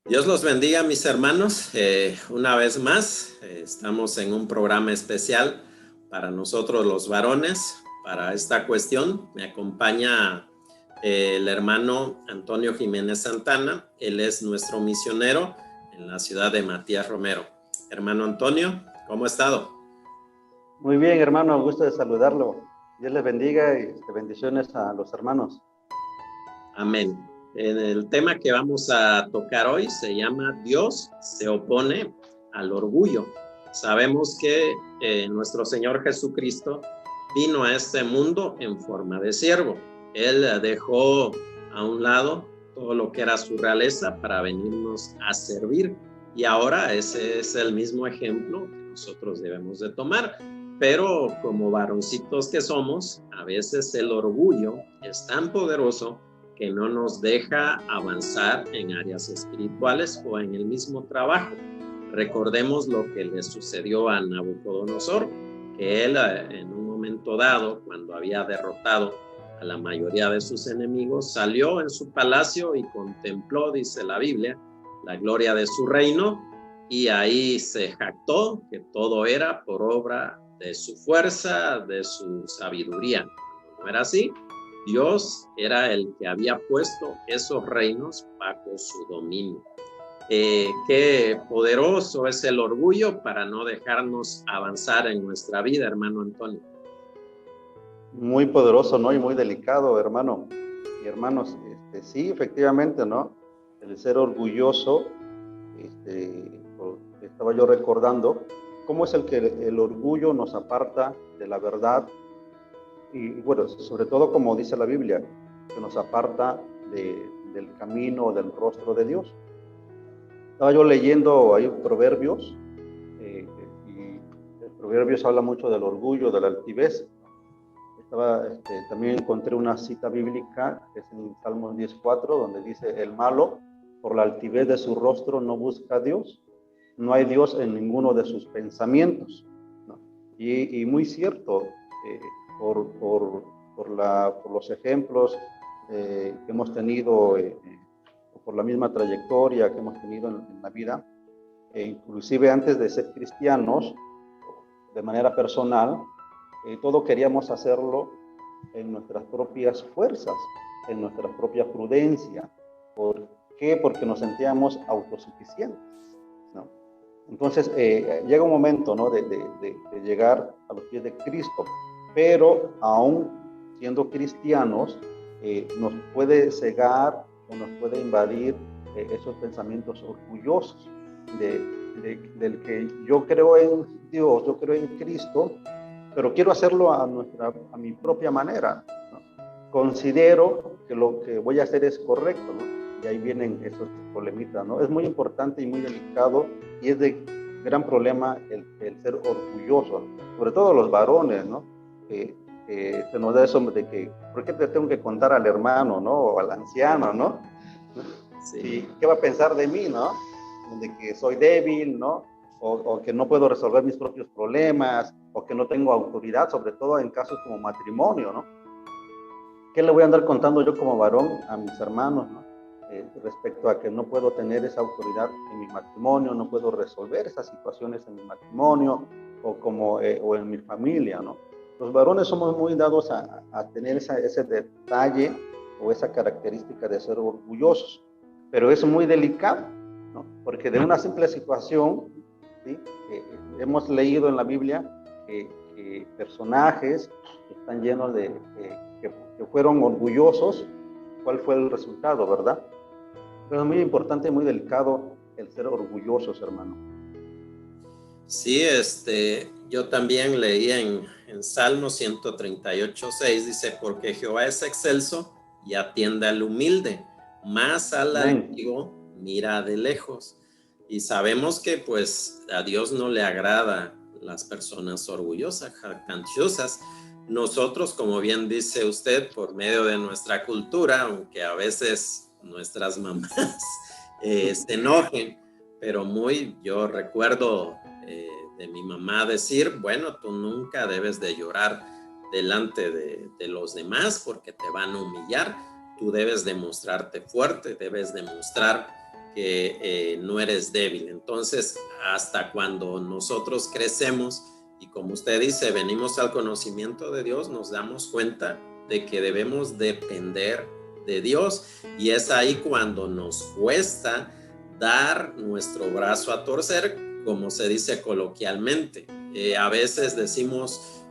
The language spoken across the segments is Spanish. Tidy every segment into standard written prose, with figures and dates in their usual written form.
Dios los bendiga, mis hermanos. Una vez más, estamos en un programa especial para nosotros los varones. Para esta cuestión me acompaña el hermano Antonio Jiménez Santana. Él es nuestro misionero en la ciudad de Matías Romero. Hermano Antonio, ¿cómo ha estado? Muy bien, hermano, gusto de saludarlo. Dios les bendiga y bendiciones a los hermanos. Amén. El tema que vamos a tocar hoy se llama Dios se opone al orgullo. Sabemos que nuestro Señor Jesucristo vino a este mundo en forma de siervo. Él dejó a un lado todo lo que era su realeza para venirnos a servir. Y ahora ese es el mismo ejemplo que nosotros debemos de tomar. Pero como varoncitos que somos, a veces el orgullo es tan poderoso que no nos deja avanzar en áreas espirituales o en el mismo trabajo. Recordemos lo que le sucedió a Nabucodonosor, que él en un momento dado, cuando había derrotado a la mayoría de sus enemigos, salió en su palacio y contempló, dice la Biblia, la gloria de su reino, y ahí se jactó que todo era por obra de su fuerza, de su sabiduría. ¿No era así? Dios era el que había puesto esos reinos bajo su dominio. Qué poderoso es el orgullo para no dejarnos avanzar en nuestra vida, hermano Antonio. Muy poderoso, ¿no? Y muy delicado, hermano. Y hermanos, sí, efectivamente, ¿no? El ser orgulloso, estaba yo recordando cómo es el que el orgullo nos aparta de la verdad y bueno, sobre todo como dice la Biblia, que nos aparta del camino, del rostro de Dios. Estaba yo leyendo ahí Proverbios, y el Proverbios habla mucho del orgullo, de la altivez. También encontré una cita bíblica, que es en Salmos 10:4, donde dice: el malo, por la altivez de su rostro, no busca a Dios, no hay Dios en ninguno de sus pensamientos, ¿no? Y muy cierto, por los ejemplos que hemos tenido, por la misma trayectoria que hemos tenido en la vida, inclusive antes de ser cristianos, de manera personal, todo queríamos hacerlo en nuestras propias fuerzas, en nuestra propia prudencia. ¿Por qué? Porque nos sentíamos autosuficientes, ¿no? Entonces, llega un momento, ¿no?, de llegar a los pies de Cristo, pero aún siendo cristianos, nos puede cegar o nos puede invadir esos pensamientos orgullosos del que yo creo en Dios, yo creo en Cristo, pero quiero hacerlo a mi propia manera, ¿no? Considero que lo que voy a hacer es correcto, ¿no? Y ahí vienen esos problemitas, ¿no? Es muy importante y muy delicado, y es de gran problema el ser orgulloso, ¿no? Sobre todo los varones, ¿no? Se nos da eso de que, ¿por qué te tengo que contar al hermano, ¿no? O al anciano, ¿no? Sí. ¿Qué va a pensar de mí, ¿no? De que soy débil, ¿no? O que no puedo resolver mis propios problemas, o que no tengo autoridad, sobre todo en casos como matrimonio, ¿no? ¿Qué le voy a andar contando yo como varón a mis hermanos, ¿no? Respecto a que no puedo tener esa autoridad en mi matrimonio, no puedo resolver esas situaciones en mi matrimonio o en mi familia, ¿no? Los varones somos muy dados a tener ese detalle o esa característica de ser orgullosos, pero es muy delicado, ¿no? Porque de una simple situación, ¿sí? Hemos leído en la Biblia que personajes están llenos de que fueron orgullosos. ¿Cuál fue el resultado, verdad? Pero es muy importante y muy delicado el ser orgullosos, hermano. Sí, yo también leí en Salmo 138:6, dice: porque Jehová es excelso y atiende al humilde, más al altivo mira de lejos. Y sabemos que pues a Dios no le agrada las personas orgullosas, jactanciosas. Nosotros, como bien dice usted, por medio de nuestra cultura, aunque a veces nuestras mamás se enojen, pero yo recuerdo de mi mamá decir: bueno, tú nunca debes de llorar delante de los demás porque te van a humillar. Tú debes de mostrarte fuerte, debes de mostrar que no eres débil. Entonces, hasta cuando nosotros crecemos y como usted dice, venimos al conocimiento de Dios, nos damos cuenta de que debemos depender de Dios, y es ahí cuando nos cuesta dar nuestro brazo a torcer, como se dice coloquialmente. A veces decimos,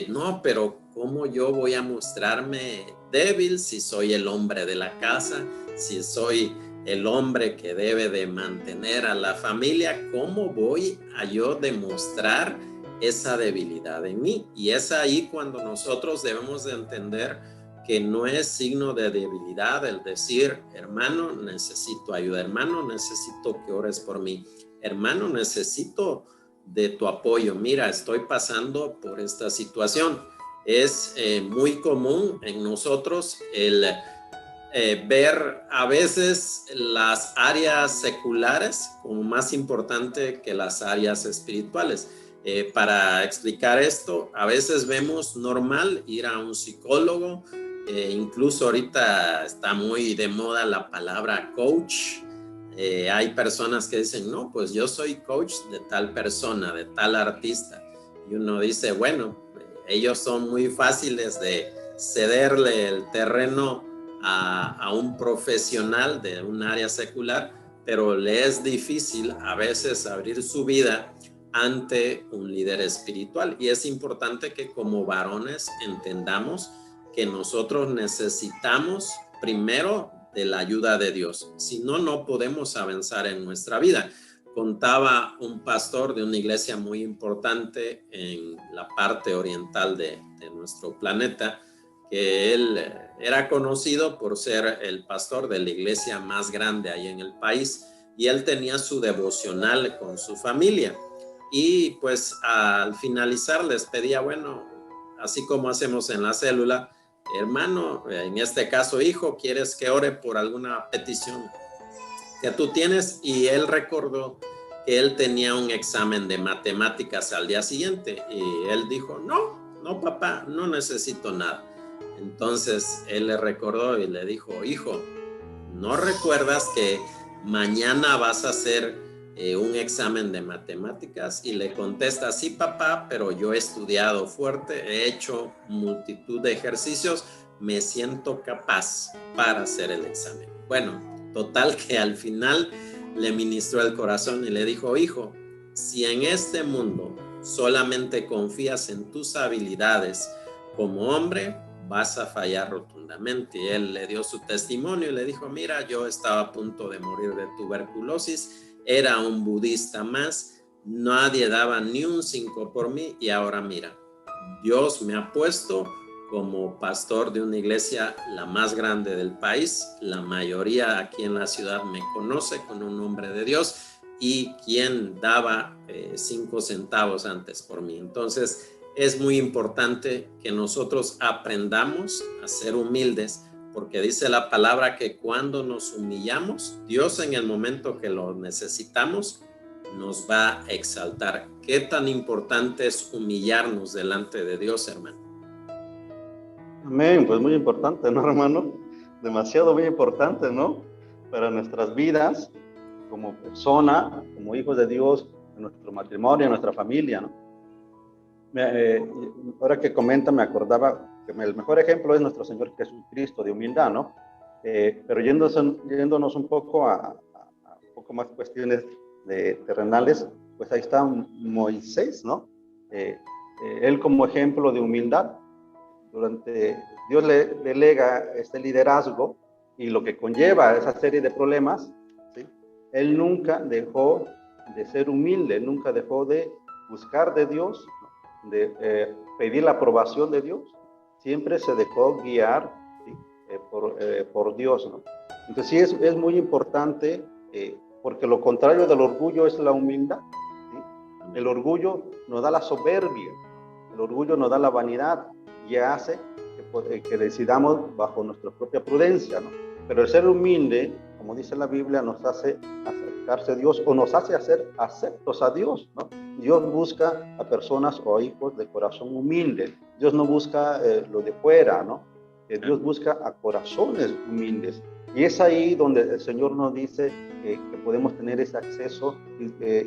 no, pero ¿cómo yo voy a mostrarme débil si soy el hombre de la casa, si soy el hombre que debe de mantener a la familia? ¿Cómo voy a yo demostrar esa debilidad en mí? Y es ahí cuando nosotros debemos de entender que no es signo de debilidad el decir, hermano, necesito ayuda, hermano, necesito que ores por mí, hermano, necesito de tu apoyo, mira, estoy pasando por esta situación. Es muy común en nosotros el ver a veces las áreas seculares como más importante que las áreas espirituales. Para explicar esto, a veces vemos normal ir a un psicólogo, incluso ahorita está muy de moda la palabra coach. Hay personas que dicen, no, pues yo soy coach de tal persona, de tal artista. Y uno dice, bueno, ellos son muy fáciles de cederle el terreno a un profesional de un área secular, pero le es difícil a veces abrir su vida ante un líder espiritual. Y es importante que como varones entendamos que nosotros necesitamos primero de la ayuda de Dios. Si no, no podemos avanzar en nuestra vida. Contaba un pastor de una iglesia muy importante en la parte oriental de nuestro planeta, que él era conocido por ser el pastor de la iglesia más grande ahí en el país, y él tenía su devocional con su familia. Y pues al finalizar les pedía, bueno, así como hacemos en la célula, hermano, en este caso hijo, ¿quieres que ore por alguna petición que tú tienes? Y él recordó que él tenía un examen de matemáticas al día siguiente, y él dijo, no papá, no necesito nada. Entonces él le recordó y le dijo, hijo, ¿no recuerdas que mañana vas a hacer un examen de matemáticas? Y le contesta, sí papá, pero yo he estudiado fuerte, he hecho multitud de ejercicios, me siento capaz para hacer el examen. Bueno, total que al final le ministró el corazón y le dijo, hijo, si en este mundo solamente confías en tus habilidades como hombre, vas a fallar rotundamente. Y él le dio su testimonio y le dijo, mira, yo estaba a punto de morir de tuberculosis, era un budista más, nadie daba ni un 5 por mí, y ahora mira, Dios me ha puesto como pastor de una iglesia la más grande del país, la mayoría aquí en la ciudad me conoce con un nombre de Dios, y quien daba 5 centavos antes por mí. Entonces es muy importante que nosotros aprendamos a ser humildes, porque dice la palabra que cuando nos humillamos, Dios en el momento que lo necesitamos nos va a exaltar. ¿Qué tan importante es humillarnos delante de Dios, hermano? Amén, pues muy importante, ¿no, hermano? Demasiado muy importante, ¿no? Para nuestras vidas, como persona, como hijos de Dios, en nuestro matrimonio, en nuestra familia, ¿no? Ahora que comenta, me acordaba que el mejor ejemplo es nuestro Señor Jesucristo de humildad, ¿no? Pero yéndonos un poco a un poco más cuestiones terrenales, pues ahí está Moisés, ¿no? Él como ejemplo de humildad. Dios le delega este liderazgo y lo que conlleva esa serie de problemas, ¿sí? Él nunca dejó de ser humilde, nunca dejó de buscar de Dios, de pedir la aprobación de Dios, siempre se dejó guiar, ¿sí? por Dios, ¿no? Entonces sí es muy importante, porque lo contrario del orgullo es la humildad, ¿sí? El orgullo nos da la soberbia, el orgullo nos da la vanidad y hace que decidamos bajo nuestra propia prudencia, ¿no? Pero el ser humilde, como dice la Biblia, nos hace acercarse a Dios, o nos hace hacer aceptos a Dios, ¿no? Dios busca a personas o a hijos de corazón humilde. Dios no busca lo de fuera, ¿no? Dios busca a corazones humildes. Y es ahí donde el Señor nos dice que podemos tener ese acceso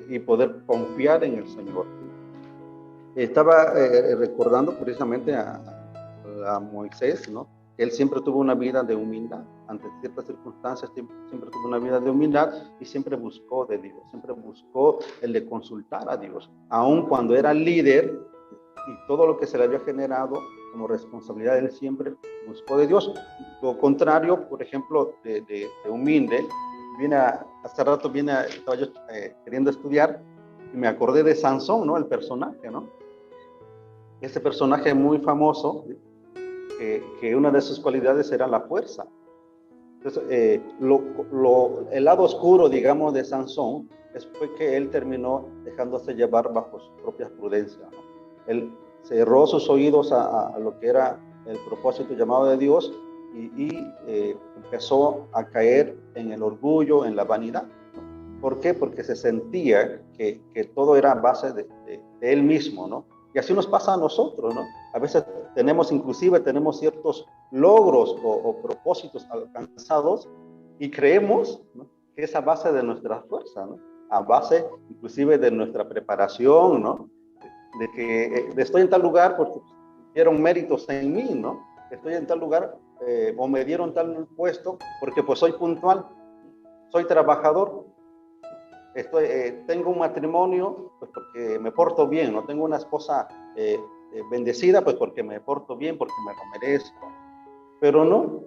y poder confiar en el Señor. Estaba recordando precisamente a Moisés, ¿no? Él siempre tuvo una vida de humildad, ante ciertas circunstancias siempre tuvo una vida de humildad y siempre buscó de Dios, siempre buscó el de consultar a Dios, aun cuando era líder y todo lo que se le había generado como responsabilidad, él siempre buscó de Dios. Lo contrario, por ejemplo, de humilde, hace rato estaba yo queriendo estudiar y me acordé de Sansón, ¿no? El personaje, ¿no? Ese personaje muy famoso, que una de sus cualidades era la fuerza. Entonces, el lado oscuro, digamos, de Sansón fue que él terminó dejándose llevar bajo su propia prudencia, ¿no? Él cerró sus oídos a lo que era el propósito llamado de Dios y empezó a caer en el orgullo, en la vanidad, ¿no? ¿Por qué? Porque se sentía que todo era a base de él mismo, ¿no? Y así nos pasa a nosotros, ¿no? A veces tenemos ciertos logros o propósitos alcanzados y creemos, ¿no?, que es a base de nuestra fuerza, ¿no? A base inclusive de nuestra preparación, ¿no? De que estoy en tal lugar porque dieron méritos en mí, ¿no? Estoy en tal lugar o me dieron tal puesto porque pues soy puntual, soy trabajador. Tengo un matrimonio pues porque me porto bien, no tengo una esposa bendecida pues porque me porto bien, porque me lo merezco, pero no,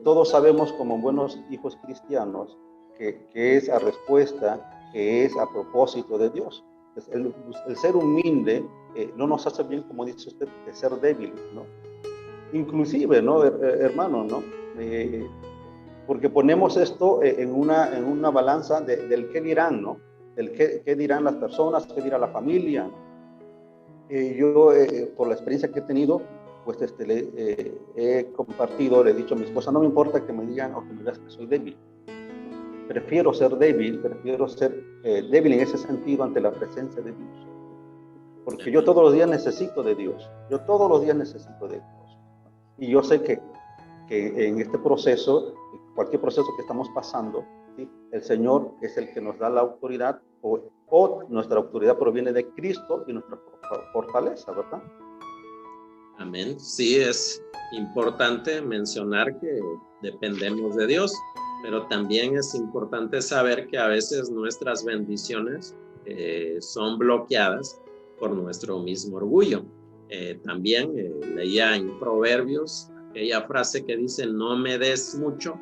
todos sabemos como buenos hijos cristianos que es a respuesta, que es a propósito de Dios. Pues el ser humilde no nos hace bien, como dice usted, de ser débiles, ¿no? Inclusive, ¿no, hermano, ¿no? Porque ponemos esto en una balanza del qué dirán, ¿no? Del qué dirán las personas, qué dirá la familia, ¿no? Yo, por la experiencia que he tenido, pues he compartido, le he dicho a mi esposa, no me importa que me digan o que me veas que soy débil. Prefiero ser débil en ese sentido ante la presencia de Dios. Porque yo todos los días necesito de Dios. Yo todos los días necesito de Dios. Y yo sé que en este proceso, cualquier proceso que estamos pasando, ¿sí?, el Señor es el que nos da la autoridad o nuestra autoridad proviene de Cristo y nuestra fortaleza, ¿verdad? Amén. Sí, es importante mencionar que dependemos de Dios, pero también es importante saber que a veces nuestras bendiciones son bloqueadas por nuestro mismo orgullo. También leía en Proverbios aquella frase que dice: no me des mucho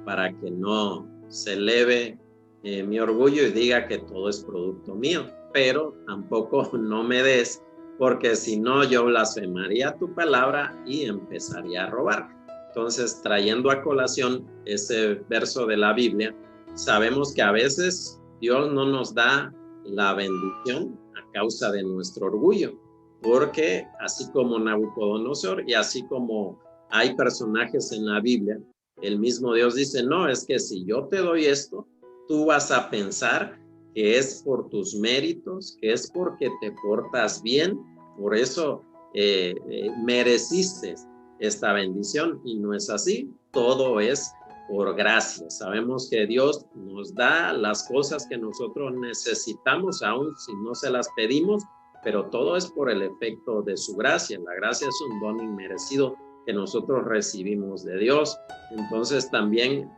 para que no se eleve mi orgullo y diga que todo es producto mío, pero tampoco no me des, porque si no yo blasfemaría tu palabra y empezaría a robar. Entonces, trayendo a colación ese verso de la Biblia, sabemos que a veces Dios no nos da la bendición a causa de nuestro orgullo, porque así como Nabucodonosor y así como hay personajes en la Biblia, el mismo Dios dice: no, es que si yo te doy esto, tú vas a pensar que es por tus méritos, que es porque te portas bien, por eso mereciste esta bendición, y no es así. Todo es por gracia. Sabemos que Dios nos da las cosas que nosotros necesitamos, aun si no se las pedimos, pero todo es por el efecto de su gracia. La gracia es un don inmerecido que nosotros recibimos de Dios. Entonces también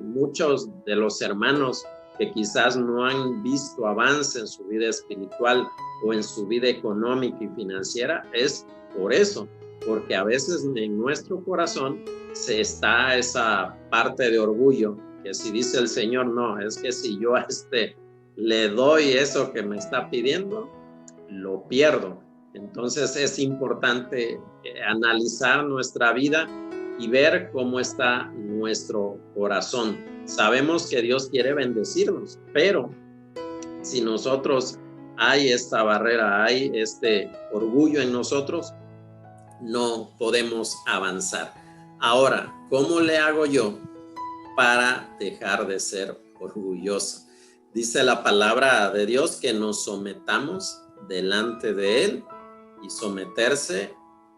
muchos de los hermanos que quizás no han visto avance en su vida espiritual o en su vida económica y financiera, es por eso, porque a veces en nuestro corazón se está esa parte de orgullo, que si dice el Señor, no, es que si yo a le doy eso que me está pidiendo, lo pierdo. Entonces es importante analizar nuestra vida y ver cómo está nuestro corazón. Sabemos que Dios quiere bendecirnos, pero si nosotros hay esta barrera, hay este orgullo en nosotros, no podemos avanzar. Ahora, ¿cómo le hago yo para dejar de ser orgulloso? Dice la palabra de Dios que nos sometamos delante de Él, y someterse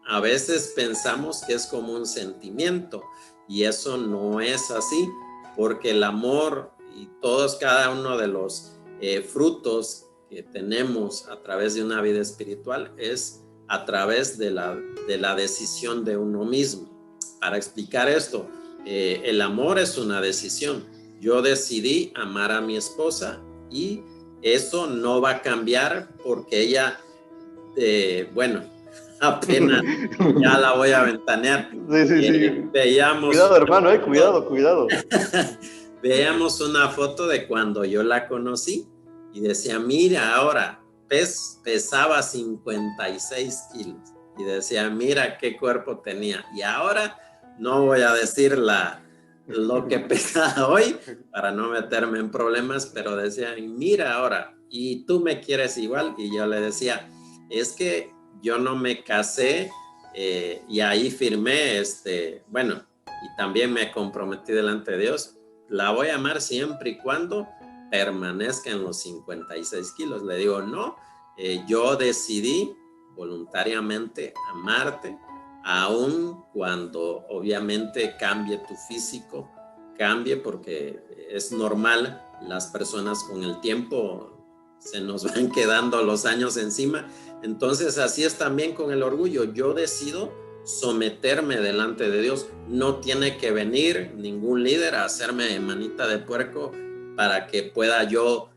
a veces pensamos que es como un sentimiento, y eso no es así, porque el amor y cada uno de los frutos que tenemos a través de una vida espiritual es a través de la decisión de uno mismo. Para explicar esto, el amor es una decisión. Yo decidí amar a mi esposa y eso no va a cambiar porque ella, bueno, apenas ya la voy a ventanear. Sí. Veíamos, cuidado, hermano, cuidado. Veíamos una foto de cuando yo la conocí y decía, mira, ahora pesaba 56 kilos. Y decía, mira qué cuerpo tenía. Y ahora no voy a decir lo que pesa hoy para no meterme en problemas, pero decía, mira ahora, y tú me quieres igual. Y yo le decía, es que yo no me casé y ahí firmé, bueno, y también me comprometí delante de Dios. La voy a amar siempre y cuando permanezca en los 56 kilos. Le digo, no, yo decidí voluntariamente amarte, aun cuando obviamente cambie tu físico, cambie porque es normal, las personas con el tiempo se nos van quedando los años encima. Entonces así es también con el orgullo. Yo decido someterme delante de Dios. No tiene que venir ningún líder a hacerme manita de puerco para que pueda yo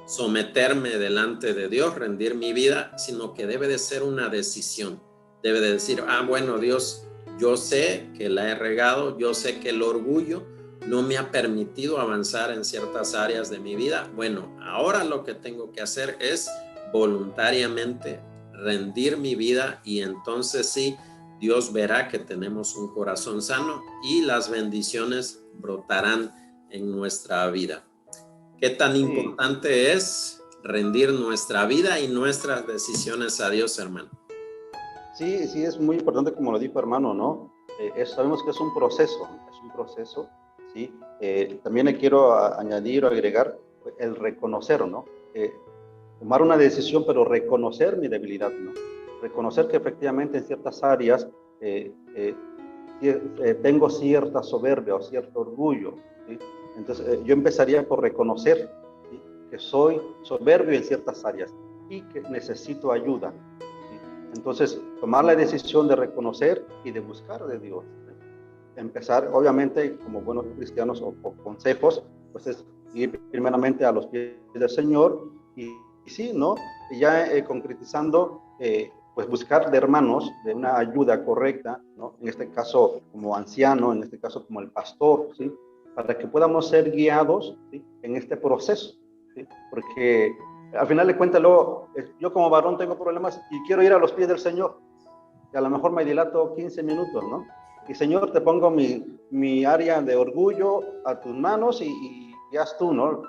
someterme delante de Dios, rendir mi vida, sino que debe de ser una decisión. Debe de decir, bueno, Dios, yo sé que la he regado, yo sé que el orgullo no me ha permitido avanzar en ciertas áreas de mi vida. Bueno, ahora lo que tengo que hacer es voluntariamente rendir mi vida, y entonces sí, Dios verá que tenemos un corazón sano y las bendiciones brotarán en nuestra vida. ¿Qué tan importante es rendir nuestra vida y nuestras decisiones a Dios, hermano? Sí, es muy importante, como lo dijo hermano, ¿no? Sabemos que es un proceso, ¿sí? También le quiero añadir o agregar el reconocer, ¿no? Tomar una decisión, pero reconocer mi debilidad, ¿no? Reconocer que efectivamente en ciertas áreas tengo cierta soberbia o cierto orgullo, ¿sí? Entonces, yo empezaría por reconocer, ¿sí?, que soy soberbio en ciertas áreas y que necesito ayuda, ¿sí? Entonces, tomar la decisión de reconocer y de buscar de Dios, ¿sí? Empezar, obviamente, como buenos cristianos o consejos, pues es ir primeramente a los pies del Señor y sí, ¿no? Y ya concretizando, pues buscar de hermanos de una ayuda correcta, ¿no? En este caso como anciano, en este caso como el pastor, ¿sí? Para que podamos ser guiados, ¿sí?, en este proceso, ¿sí? Porque al final de cuentas, luego, yo como varón tengo problemas y quiero ir a los pies del Señor, y a lo mejor me dilato 15 minutos, ¿no? Y Señor, te pongo mi área de orgullo a tus manos y haz tú, ¿no?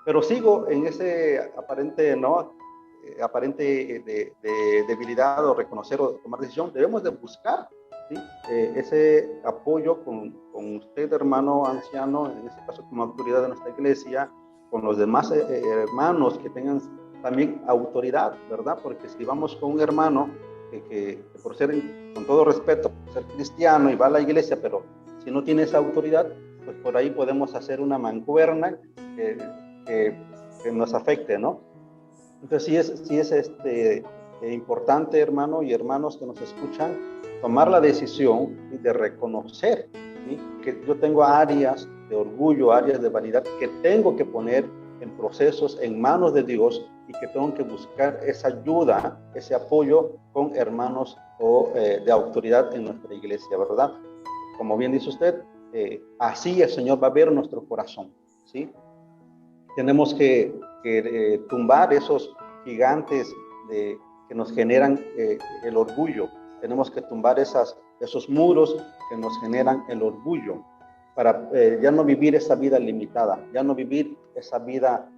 Pero sigo en ese aparente, ¿no?, aparente de debilidad o reconocer o tomar decisión. Debemos de buscar, ¿sí?, ese apoyo con usted, hermano anciano, en este caso como autoridad de nuestra iglesia, con los demás hermanos que tengan también autoridad, ¿verdad? Porque si vamos con un hermano que por ser, con todo respeto, por ser cristiano y va a la iglesia, pero si no tiene esa autoridad, pues por ahí podemos hacer una mancuerna que nos afecte, ¿no? Entonces sí es importante, hermano y hermanos que nos escuchan, tomar la decisión de reconocer, ¿sí?, que yo tengo áreas de orgullo, áreas de vanidad que tengo que poner en procesos en manos de Dios y que tengo que buscar esa ayuda, ese apoyo con hermanos o de autoridad en nuestra iglesia, ¿verdad? Como bien dice usted, así el Señor va a ver nuestro corazón, ¿sí? Tenemos que tumbar esos gigantes que nos generan el orgullo. Tenemos que tumbar esos muros que nos generan el orgullo para ya no vivir esa vida limitada, ya no vivir esa vida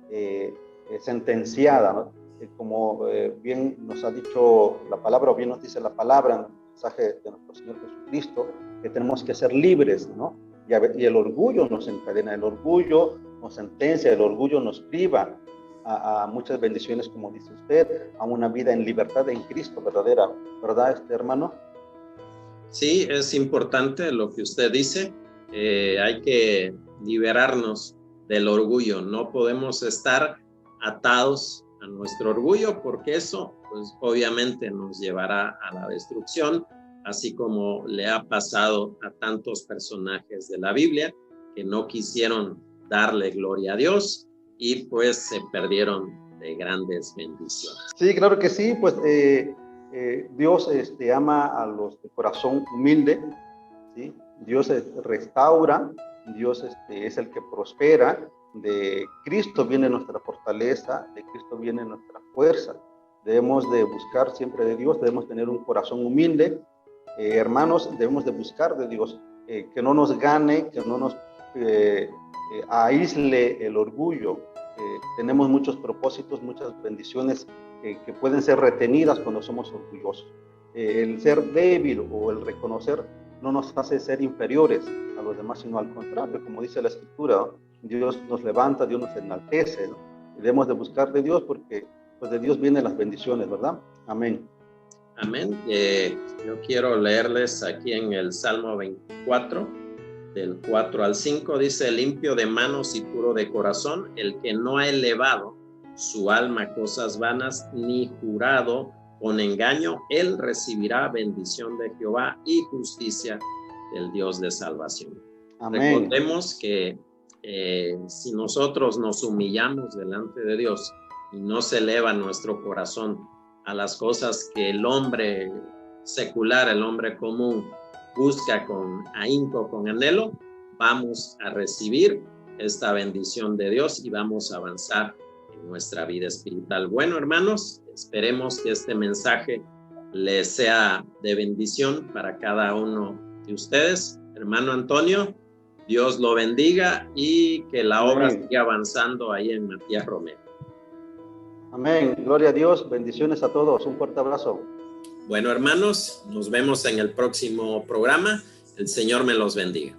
sentenciada, ¿no? Como bien nos ha dicho la palabra, o bien nos dice la palabra en el mensaje de nuestro Señor Jesucristo, que tenemos que ser libres, ¿no? Y el orgullo nos encadena, el orgullo nos sentencia, el orgullo nos priva a muchas bendiciones, como dice usted, a una vida en libertad en Cristo verdadera, ¿verdad, hermano? Sí, es importante lo que usted dice. Hay que liberarnos del orgullo. No podemos estar atados a nuestro orgullo porque eso, pues, obviamente nos llevará a la destrucción, así como le ha pasado a tantos personajes de la Biblia que no quisieron darle gloria a Dios y pues se perdieron de grandes bendiciones. Sí, claro que sí, pues Dios ama a los de corazón humilde, ¿sí? Dios restaura, Dios es el que prospera, de Cristo viene nuestra fortaleza, de Cristo viene nuestra fuerza. Debemos de buscar siempre de Dios, debemos tener un corazón humilde. Hermanos, debemos de buscar de Dios, que no nos gane, que no nos aísle el orgullo. Tenemos muchos propósitos, muchas bendiciones que pueden ser retenidas cuando somos orgullosos. El ser débil o el reconocer no nos hace ser inferiores a los demás, sino al contrario, como dice la Escritura, ¿no? Dios nos levanta, Dios nos enaltece, ¿no? Debemos de buscar de Dios porque pues de Dios vienen las bendiciones, ¿verdad? Amén. Amén. Yo quiero leerles aquí en el Salmo 24, del 4 al 5, dice: limpio de manos y puro de corazón, el que no ha elevado su alma a cosas vanas, ni jurado con engaño, él recibirá bendición de Jehová y justicia del Dios de salvación. Amén. Recordemos que si nosotros nos humillamos delante de Dios y no se eleva nuestro corazón a las cosas que el hombre secular, el hombre común, busca con ahínco, con anhelo, vamos a recibir esta bendición de Dios y vamos a avanzar en nuestra vida espiritual. Bueno, hermanos, esperemos que este mensaje les sea de bendición para cada uno de ustedes. Hermano Antonio, Dios lo bendiga y que la obra siga avanzando ahí en Matías Romero. Amén. Gloria a Dios. Bendiciones a todos. Un fuerte abrazo. Bueno, hermanos, nos vemos en el próximo programa. El Señor me los bendiga.